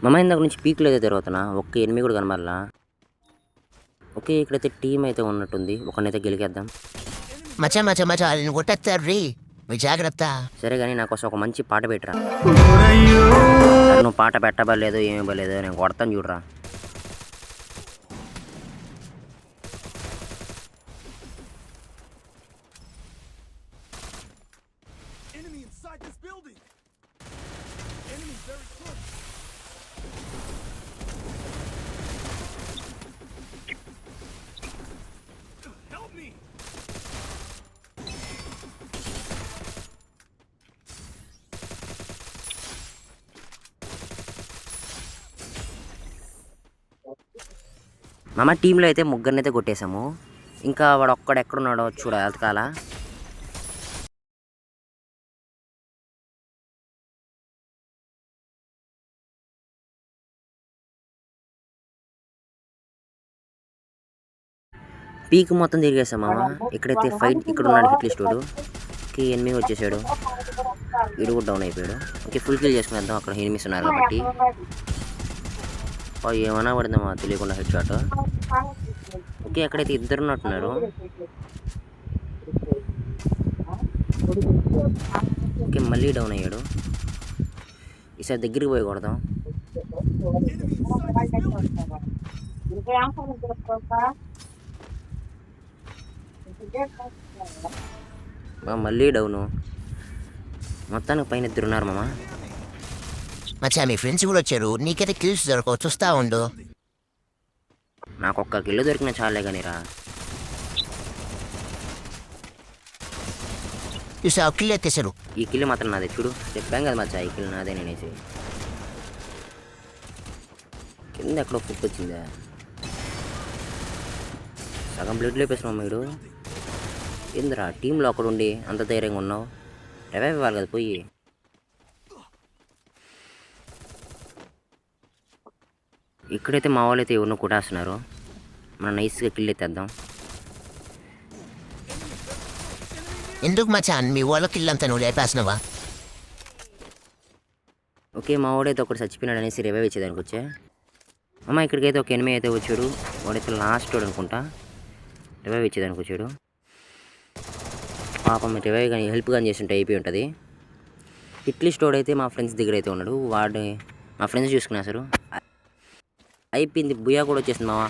మా ఇందాక నుంచి పీక్లో అయితే తిరుగుతున్నా, ఒక్క ఎనిమిది కూడా కనబడలా. ఓకే, ఇక్కడైతే టీం అయితే ఉన్నట్టుంది, ఒకనైతే గెలికేద్దాం. మచ్చా మచ్చా మచ్చా ఆయన కొట్టేస్తారు రీ, మీ జాగ్రత్త. సరే కానీ నాకోసం ఒక మంచి పాట పెట్టరా. నువ్వు పాట పెట్టబలేదు ఏమీ ఇవ్వలేదు, నేను కొడతాను చూడరా. మా టీంలో అయితే ముగ్గురిని అయితే కొట్టేశాము. ఇంకా వాడు ఒక్కడ ఎక్కడున్నాడో చూడ ఎతకాల. పీక్ మొత్తం తిరిగేసాం మామ. ఇక్కడైతే ఫైట్ ఇక్కడ ఉన్నాడు హిట్ లిస్ట్ వాడు. ఎనిమిది వచ్చేసాడు, వీడు కూడా డౌన్ అయిపోయాడు. ఓకే, ఫుల్ కిల్ చేసుకునేద్దాం, అక్కడ ఎనిమిస్ ఉన్నారు కాబట్టి. ఏమన్నా పడిందమ్మా తెలియకుండా హెడ్ షాట్. ఓకే, అక్కడైతే ఇద్దరు ఉన్నట్టున్నారు. ఓకే, మళ్ళీ డౌన్ అయ్యాడు. ఈసారి దగ్గరికి పోయి కొడదాం. మళ్ళీ డౌను. మొత్తానికి పైన ఇద్దరు ఉన్నారు మామ. మచ్చా మీ ఫ్రెండ్స్ కూడా వచ్చారు, నీకైతే కిల్స్ దొరకవు, చూస్తా ఉండు. నాకు ఒక్క కిల్లు దొరికిన చాలే కానీ రా. చూసా కిల్ ఎత్తేసారు. ఈ కిల్లు మాత్రం నాదే, చూడు చెప్పాం కదా మచ్చా, ఈ కిల్లు నాదే నేనేసి. కింద ఎక్కడో కుప్పు వచ్చిందా, సగం బ్లడ్ లేపేసినావు మీరు. ఏందిరా టీంలో అక్కడ ఉండి అంత ధైర్యంగా ఉన్నావు, రివైవ్ ఇవ్వాలి కదా పోయి. ఇక్కడైతే మా వాళ్ళు అయితే ఎవరినో కొట్టేస్తున్నారు, మనం నైస్గా కిల్ ఎత్తేద్దాం. ఎందుకు మచ్చా మీ వాళ్ళ కిల్ అంతా నువ్వు లేపేసినవా? ఓకే, మా వాడైతే ఒకటి చచ్చిపోయినాడు అనేసి రివైవ్ ఇచ్చేదానికి వచ్చా. అమ్మ ఇక్కడికైతే ఒక ఎనిమిది అయితే వచ్చాడు, వాడైతే లాస్ట్ వాడు అనుకుంటా, రివైవ్ ఇచ్చేదానికి వచ్చాడు. పాపం రివైవ్ కానీ హెల్ప్ కానీ చేస్తుంటే అయిపోయి ఉంటుంది. హిట్ లిస్ట్ వాడైతే మా ఫ్రెండ్స్ దగ్గర అయితే ఉన్నాడు, వాడు మా ఫ్రెండ్స్ చూసుకున్నా సార్. అయిపోయింది, బుయా కూడా వచ్చేసింది మావా.